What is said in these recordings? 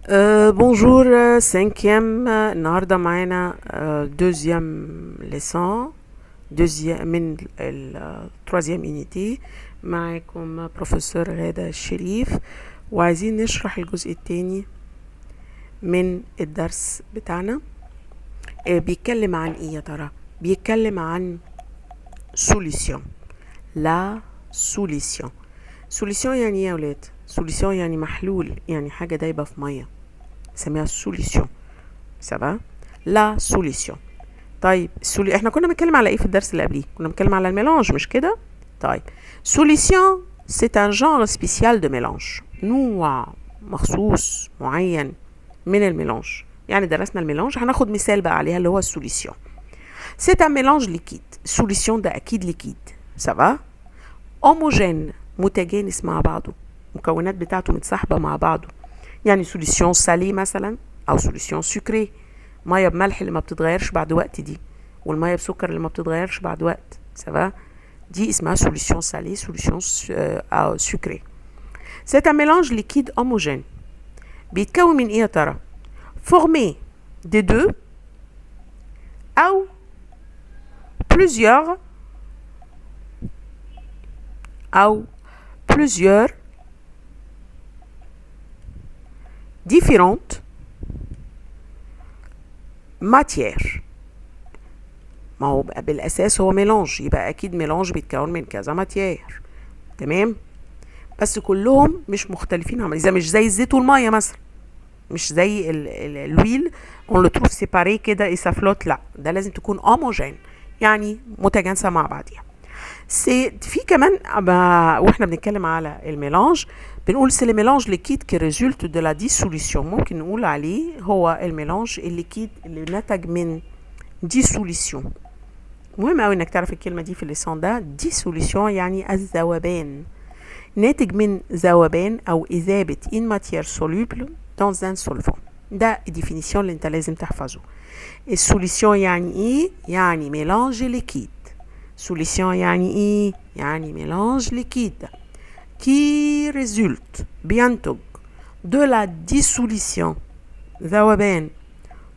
Bonjour, cinquième النهاردة معانا deuxième leçon من troisième unité. معاكم بروفيسور غادة الشريف، وعايزين نشرح الجزء التاني من الدرس بتاعنا. بيتكلم عن ايه يا ترى؟ بيتكلم عن solution. لا solution. solution يعني ايه يا ولاد؟ solution يعني محلول، يعني حاجة دايبة في مية، نسميها solution. سبعة لا solution. طيب احنا كنا بنتكلم على ايه في الدرس اللي قبليه؟ كنا بنتكلم على الميلانج، مش كده؟ طيب solution c'est un genre spécial de mélange، نوع مخصوص معين من الميلانج. يعني درسنا الميلانج، هناخد مثال بقى عليها اللي هو السوليسيون. c'est un mélange liquide. solution ده اكيد ليكيد، سبعة homogène متجانس مع بعضه، المكونات بتاعته متصاحبة مع بعضه. يعني سوليسيون سالي مثلا او سوليسيون سكري، ميه بملح اللي ما بتتغيرش بعد وقت دي، والميه بسكر اللي ما بتتغيرش بعد وقت، سبا دي اسمها solution salée, solution sucrée. C'est un mélange liquide homogène. بيتكون من ايه يا ترى؟ formé des deux او plusieurs différentes matières. ما هو بقى بالاساس هو ميلانج، يبقى اكيد ميلانج بيتكون من كذا ماتيير، تمام؟ بس كلهم مش مختلفين عن اذا مش زي الزيت والميه مثلا، مش زي الويل اون لو تروف سيباري كده اي سافلوت، لا ده لازم تكون هوموجين، يعني متجانسه مع بعضيها. في كمان واحنا بنتكلم على الميلانج بنقول سي الميلانج ليكيد كي ريزولت دو لا ديسوليسيون، ممكن نقول عليه هو الميلانج الليكيد اللي نتج من ديسوليسيون. مهم قوي انك تعرف الكلمه دي في الليسان ده. ديسوليسيون يعني الذوبان، ناتج من ذوبان او اذابه ان ماتيير سولوبل dans un solvant. ده الديفينيسيون اللي انت لازم تحفظه. السوليسيون يعني ايه؟ يعني ميلانج ليكيد. سوليسيون يعني ايه؟ يعني ميلانج ليكيد qui résulte بينتج de la dissolution ذوبان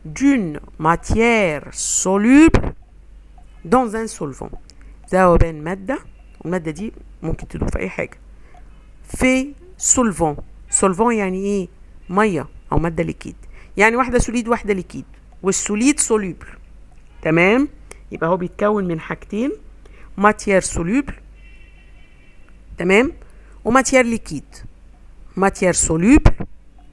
d'une matière soluble dans un solvant. ذوبان مادة، والمادة دي ممكن تدوب في أي حاجة، في solvant. solvant يعني إيه؟ مية أو مادة ليكيد، يعني واحدة سوليد واحدة ليكيد، والسوليد سوليبل، تمام؟ يبقى هو بيتكون من حاجتين، ماتيير سوليبل، تمام؟ وماتيير ليكيد، ماتيير سوليبل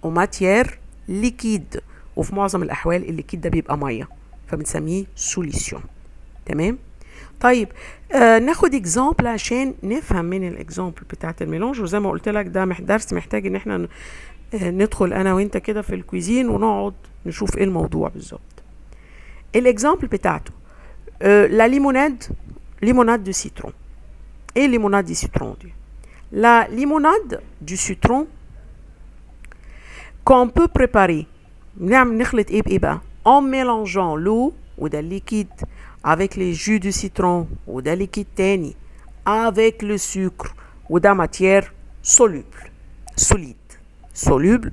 وماتيير ليكيد، وفي معظم الأحوال الليكيد ده بيبقى مية، فبنسميه سوليسيون، تمام؟ طيب ناخد اكزامبل عشان نفهم من الاكزامبل بتاعت الميلانج. وزي ما قلت لك ده درس محتاج ان احنا ندخل انا وانت كده في الكويزين ونقعد نشوف ايه الموضوع بالظبط. الاكزامبل بتاعته لا ليموناد دو سيترون. ايه ليموناد دي سيترون دي؟ لا ليموناد دو سيترون qu'on peut préparer، نخلط ايه بايه بقى؟ en mélangeant l'eau وده الليكيد avec les jus de citron وده ليكيد تاني avec le sucre وده ماتيير soluble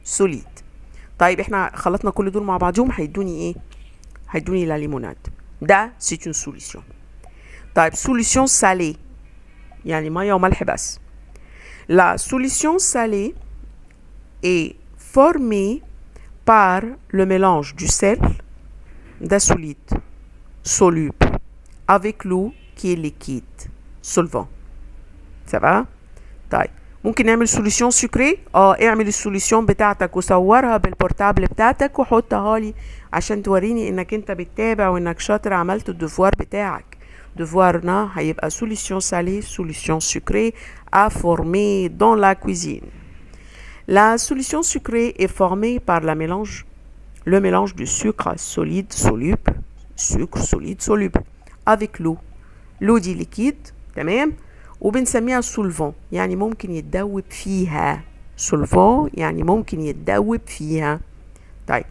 solide. طيب احنا خلطنا كل دول مع بعضهم، هيدوني ايه؟ هيدوني لا ليموناد. ده c'est une solution. طيب solution salée يعني ميه وملح بس. La solution salée est formée par le mélange du sel d'un solide soluble avec l'eau qui est liquide solvant. Ça va؟ طيب ممكن نعمل سوليسيون سكري. اعمل السوليسيون بتاعتك وصورها بالبورتابل بتاعتك وحطها لي عشان توريني انك انت بتتابع وانك شاطر، عملت الدفوار بتاعك. دفوارنا هيبقى solution salée, solution sucrée à former dans la cuisine. La solution sucrée est formée par le mélange du sucre solide soluble avec l'eau. l'eau دي liquide، تمام؟ وبنسميها solvant، يعني ممكن يتدوب فيها. solvant يعني ممكن يتدوب فيها. طيب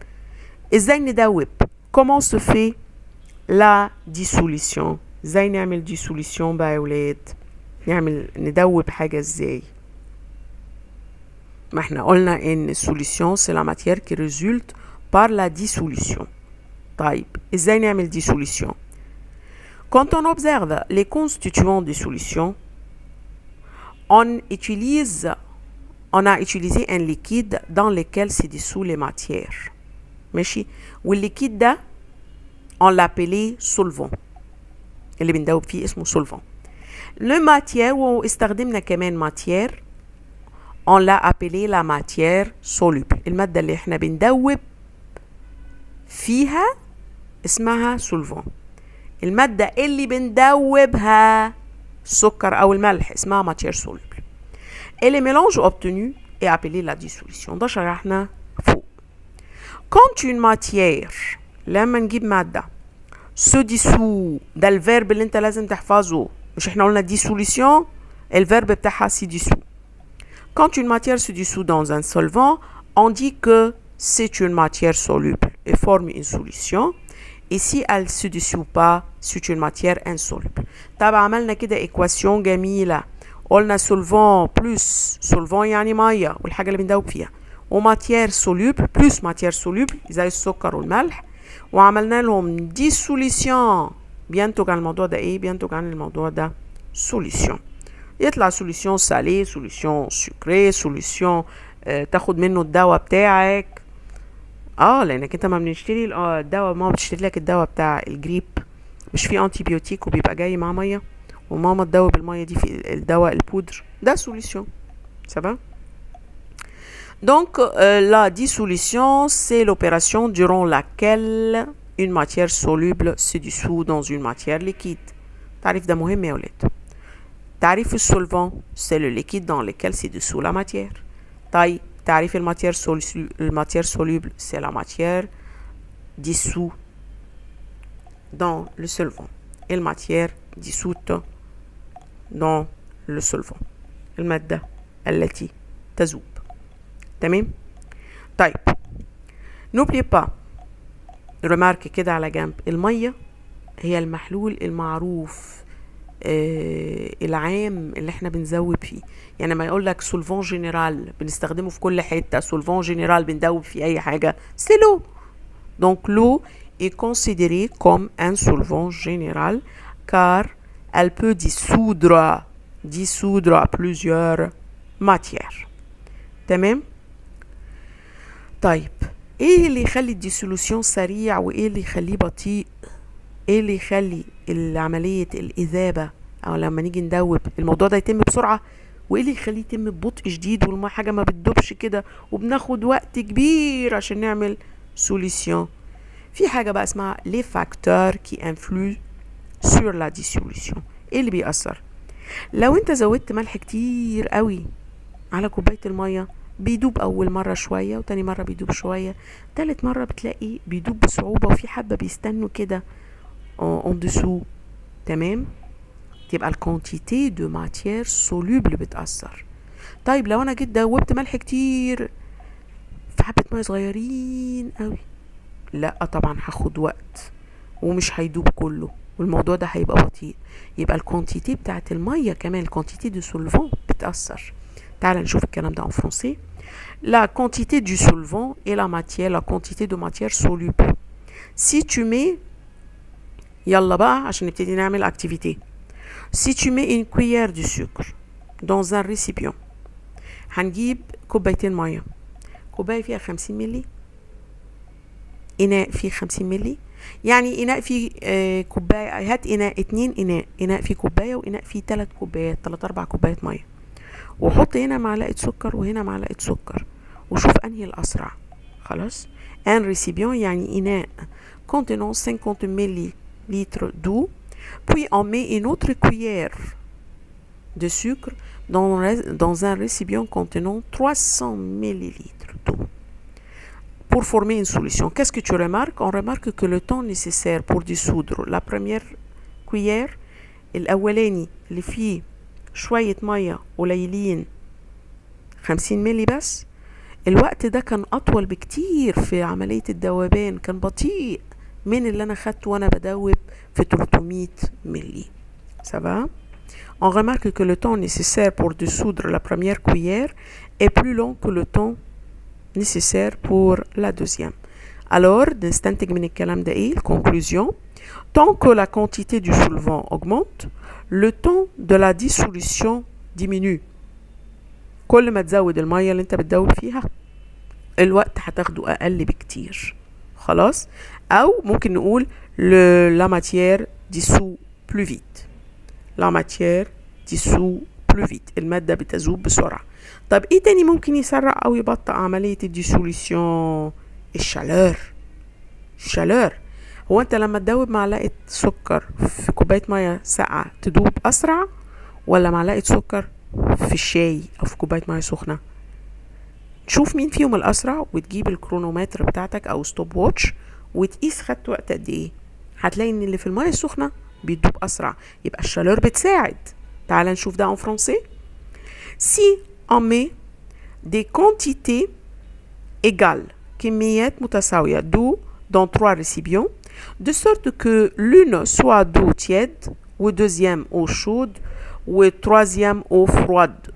ازاي ندوب؟ comment se fait la dissolution؟ ازاي نعمل ديسوليسيون بقى يا ولاد؟ ندوب حاجة ازاي؟ ما احنا قلنا ان solution c'est la matière qui résulte par la dissolution. طيب ازاي نعمل dissolution؟ Quand on observe les constituants des solutions, on a utilisé un liquide dans lequel se dissout les matières. ماشي؟ والliquide ده on l'appelait solvant. اللي بندوب فيه اسمه solvant. Le matière واستخدمنا كمان matière on l'a appelé la matière soluble. المادة اللي احنا بندوب فيها اسمها solvant. المادة اللي بندوبها السكر أو الملح اسمها matière soluble. Et le mélange obtenu est appelé la dissolution. ده شرحنا فوق. Quand une matière لما نجيب مادة se dissout ده الفيرب اللي انت لازم تحفظه. مش احنا قلنا dissolution الفيرب بتاعها se dissout. Quand une matière se dissout dans un solvant, on dit que c'est une matière soluble et forme une solution. Et si elle ne se dissout pas, c'est une matière insoluble. طب عملنا كده équation جميلة. قلنا solvant plus solvant يعني مية والحاجة اللي بندوب فيها. وماتير soluble plus ماتير soluble زي السكر والملح. وعملنا لهم dissolution. بينتج عن الموضوع ده ايه؟ بينتج عن الموضوع ده solution. يطلع solution salée, solution sucrée, solution تاخد منه الدواء بتاعك. لانك انت ما بنشتري الدواء، ماما بتشتري لك الدواء بتاع الجريب مش فيه انتيبيوتيك وبيبقى جاي مع ميه، وماما تدوب الميه دي في الدواء البودر ده solution. Ça va? Donc la dissolution c'est l'opération durant laquelle une matière soluble se dissout dans une matière liquide. تعريف ده مهم يا ولاد. تعريف السولفان c'est le liquide dans lequel se dissout la matière. طيب تعريف الماتير soluble c'est la matière dissoute dans le solvant. Et la matière dissoute dans le solvant. المادة التي تذوب. تمام؟ طيب n'oubliez pas remarque كده على جنب، المية هي المحلول المعروف العام اللي احنا بنذوب فيه. يعني ما يقول لك سولفون جينيرال بنستخدمه في كل حته، سولفون جينيرال بندوب فيه اي حاجه، سي لو. دونك l'eau est considérée comme un solvant général car elle peut dissoudre plusieurs matières. تمام؟ طيب ايه اللي يخلي الديسولوسيون سريع وايه اللي يخليه بطيء؟ ايه اللي يخلي عملية الإذابة او لما نيجي ندوب الموضوع ده يتم بسرعة، وايه اللي يخليه يتم ببطء شديد والما حاجة ما بتدوبش كده وبناخد وقت كبير عشان نعمل سوليسيون؟ في حاجة بقى اسمها les facteurs qui influent sur la dissolution. ايه اللي بيأثر؟ لو انت زودت ملح كتير قوي على كوباية المية بيدوب اول مرة شوية، وتاني مرة بيدوب شوية، تالت مرة بتلاقي بيدوب بصعوبة، وفي حبة بيستنوا كده en dessous. تمام؟ تبقى الكونتيتي دو ماتير سولوبل بتأثر. طيب لو انا جيت دوبت ملح كتير في حبة مية صغيرين قوي، لا طبعا هاخد وقت ومش هيدوب كله والموضوع ده هيبقى بطيء. يبقى الكونتيتي بتاعت المية كمان الكونتيتي دو سولفون بتأثر. تعال نشوف الكلام ده en français. La quantité du solvant et la matière, la quantité de matière soluble. Si tu mets يلا بقى عشان نبتدي نعمل activité. Si tu mets une cuillère de sucre dans un récipient، هنجيب كوبايتين مية، كوباية فيها 50 ملي، إناء فيه 50 ملي، يعني إناء فيه كوباية، هات إناء 2 إناء فيه كوباية وإناء فيه 3 كوبايات، 3-4 كوبايات مية، وحط هنا معلقة سكر وهنا معلقة سكر وشوف أنهي الأسرع. خلاص؟ un récipient يعني إناء contenant 50 millilitres d'eau، puis on met une autre cuillère de sucre dans un récipient contenant 300 millilitres d'eau pour former une solution. Qu'est-ce que tu remarques? On remarque que le temps nécessaire pour dissoudre la première cuillère الأولاني اللي فيه شوية مية قليلين 50 ملي بس، الوقت ده كان أطول بكتير في عملية الذوبان، كان بطيء من اللي أنا خدته وأنا بدوب في 300 ملي. سبعة. on remarque que le temps nécessaire pour dissoudre la première cuillère est plus long que le temps nécessaire pour la deuxième. Alors, نستنتج من الكلام ده ايه؟ conclusion. Tant que la quantité du solvant augmente, le temps de la dissolution diminue. كل ما تزود المية اللي انت بتدوب فيها الوقت هتاخده اقل بكتير. خلاص؟ او ممكن نقول la matière dissout plus vite. La matière dissout plus vite. المادة بتذوب بسرعة. طب ايه تاني ممكن يسرع او يبطئ عملية الديسوليسيون؟ الشالور. هو انت لما تدوب معلقة سكر في كوباية مية ساقعة تدوب اسرع، ولا معلقة سكر في الشاي او في كوباية مية سخنة؟ تشوف مين فيهم الاسرع وتجيب الكرونومتر بتاعتك او ستوب واتش وتقيس خدت وقت قد ايه. هتلاقي ان اللي في المية السخنة بيدوب اسرع، يبقى الشالور بتساعد. تعال نشوف ده en français. Si on met des quantités égales, كميات متساوية d'eau dans 3 récipients, de sorte que l'une soit d'eau tiède, ou deuxième eau chaude, ou troisième eau froide.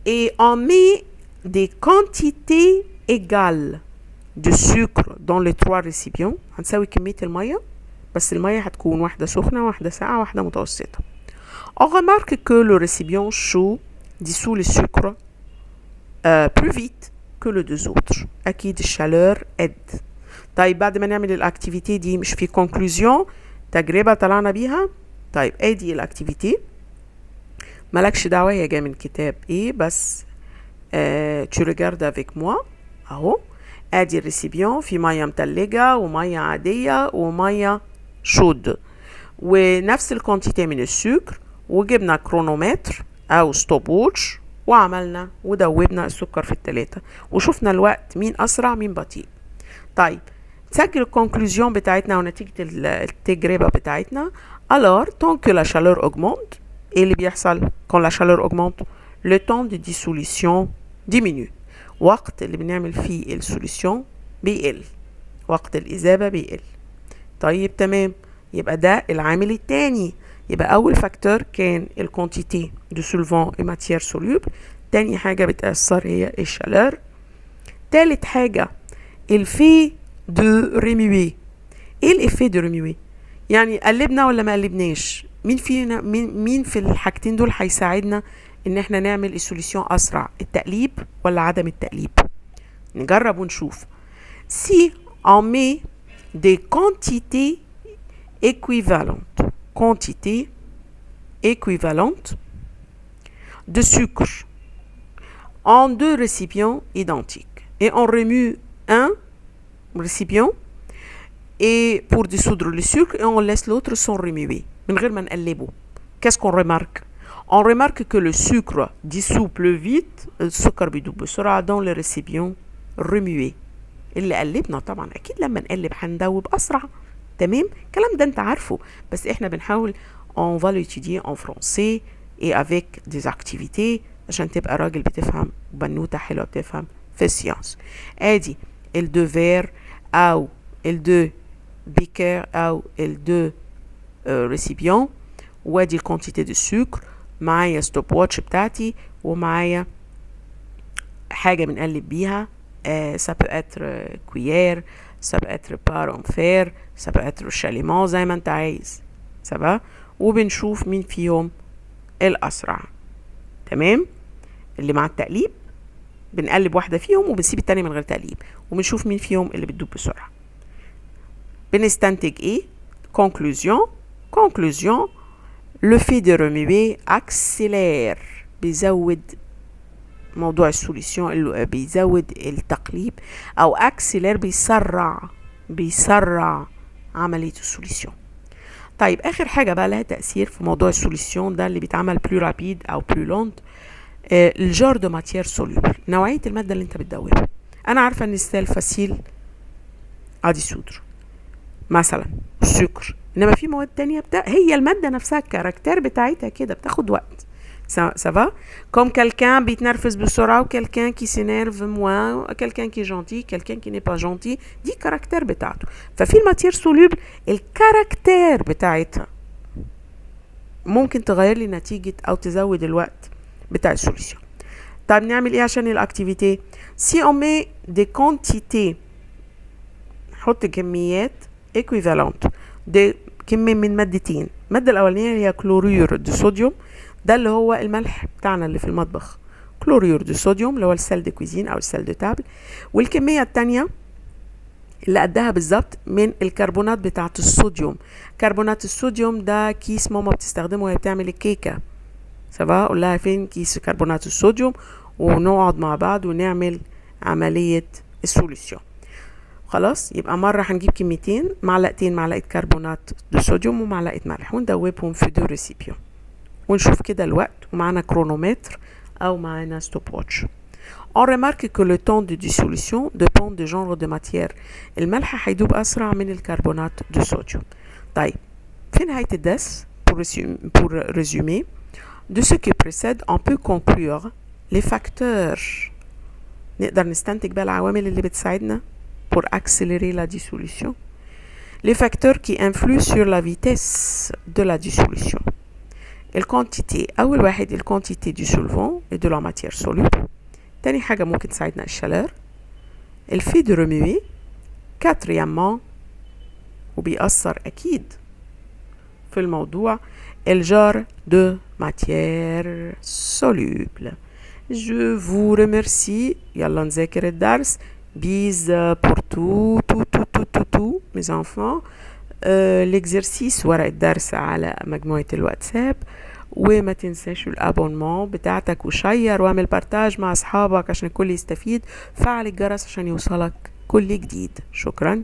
Et on met des quantités égales de sucre dans les 3 récipients. هنساوي كمية المية، بس المية هتكون واحدة سخنة واحدة ساقعة واحدة متوسطة. On remarque que le récipient chaud dissout le sucre plus vite que les 2 autres. أكيد الشالور aide. طيب بعد ما نعمل الاكتيفيتي دي مش في conclusion تجربة طلعنا بيها؟ طيب ادي الاكتيفيتي، مالكش دعوة هي جاية من كتاب ايه، بس tu regardes avec moi اهو. ادي الريسيبيون في مية متلجة ومية عادية ومية شود، ونفس الكونتيتي من السكر، وجبنا كرونومتر او ستوب ووتش وعملنا ودوبنا السكر في التلاتة وشوفنا الوقت مين اسرع مين بطيء. طيب تسجل الكونكلوزيون بتاعتنا ونتيجة التجربة بتاعتنا. alors tant que la chaleur augmente، ايه اللي بيحصل quand la chaleur augmente؟ le temps de dissolution diminue. وقت اللي بنعمل فيه السوليسيون بيقل، وقت الإذابة بيقل. طيب تمام، يبقى ده العامل التاني. يبقى أول فاكتور كان الكونتيتي دو سولفون اي ماتيير سوليوبل، تاني حاجة بتأثر هي الشالور، تالت حاجة الفي دو ريموي. ايه الافي دو ريموي؟ يعني قلبنا ولا ما قلبناش؟ مين فينا مين في الحاجتين دول هيساعدنا ان احنا نعمل السوليسيون اسرع، التقليب ولا عدم التقليب؟ نجرب ونشوف. si on met des quantités équivalentes de sucre en 2 récipients identiques et on remue un récipient et pour dissoudre le sucre et on laisse l'autre sans remuer من غير ما نقلبه. qu'est-ce qu'on remarque؟ on remarque que le sucre dissout plus vite، السكر بيدوب بسرعة dans le récipient remué. اللي قلبنا طبعا اكيد لما نقلب هندوب اسرع. تمام، الكلام ده انت عارفه، بس احنا بنحاول on va l'étudier en français et avec des activités عشان تبقى راجل بتفهم وبنوتة حلوة بتفهم في السيانس. ادي الدو فير او الدو بيكر او الدو ريسيبيون، وادي الكونتيتي دو سكر، معايا ستوب واتش بتاعتي، ومعايا حاجة بنقلب بيها. ça peut être cuillère، ça peut être part en fer، ça peut être chalumeau زي ما انت عايز. سبا وبنشوف مين فيهم الأسرع. تمام، اللي مع التقليب بنقلب واحدة فيهم وبنسيب التانية من غير تقليب، وبنشوف مين فيهم اللي بتدوب بسرعة. بنستنتج ايه؟ conclusion le fait de remuer accélère، بيزود موضوع السوليسيون اللي بيزود التقليب، او اكسلر بيسرع عملية السوليسيون. طيب اخر حاجة بقى لها تأثير في موضوع السوليسيون ده اللي بيتعمل بلو رابيد او بلو لونت، الجار دو ماتيير سوليبل، نوعية المادة اللي انت بتدوبها. انا عارفة ان السيل فاسيل ادي سودر مثلا السكر، انما في مواد تانية هي المادة نفسها الكاركتير بتاعتها كده بتاخد وقت. ça va comme quelqu'un بيتنرفز بسرعة، quelqu'un qui s'énerve moins، quelqu'un qui est gentil، quelqu'un qui n'est pas gentil، دي كاركتير بتاعته. ففي الماتير سوليبل الكاركتير بتاعتها ممكن تغير لي نتيجة أو تزود الوقت بتاع السوليسيون. طيب نعمل ايه عشان الاكتيفيتي؟ si on met des quantités، نحط كميات equivalent دي كمية من مادتين. المادة الأولانية هي كلوريور دي صوديوم، ده اللي هو الملح بتاعنا اللي في المطبخ، كلوريور دي صوديوم اللي هو السال دي كويزين أو السال دي تابل. والكمية التانية اللي قدها بالظبط من الكربونات بتاعة الصوديوم. كربونات الصوديوم ده كيس ماما بتستخدمه وهي بتعمل الكيكة، سبا اقول لها فين كيس كربونات الصوديوم، ونقعد مع بعض ونعمل عملية السوليسيون. خلاص، يبقى مرة هنجيب كميتين، معلقة كربونات الصوديوم ومعلقة ملح، وندوبهم في دو ريسيبيون ونشوف كده الوقت، ومعنا كرونومتر أو معنا ستوب واتش. On remarque que le temps de dissolution dépend du genre de matière. الملح هيدوب أسرع من الكربونات دو صوديوم. طيب في نهاية الدرس pour résumer de ce qui précède on peut conclure les facteurs. نقدر نستنتج بقى العوامل اللي بتساعدنا pour accélérer la dissolution. Les facteurs qui influent sur la vitesse de la dissolution. الquantité، أول واحد الquantité du solvant et de la matière soluble. تاني حاجة ممكن تساعدنا الشلار. الفي de remuer. quatrièmement وبيأثر أكيد في الموضوع الجار de matière soluble. Je vous remercie. يلا نذاكر الدرس. Bise pour tout mes enfants. l'exercice ورق الدرس على مجموعة الواتساب، وما تنساش الابونمون بتاعتك، وشير واعمل بارتاج مع اصحابك عشان الكل يستفيد. فعل الجرس عشان يوصلك كل جديد. شكرا.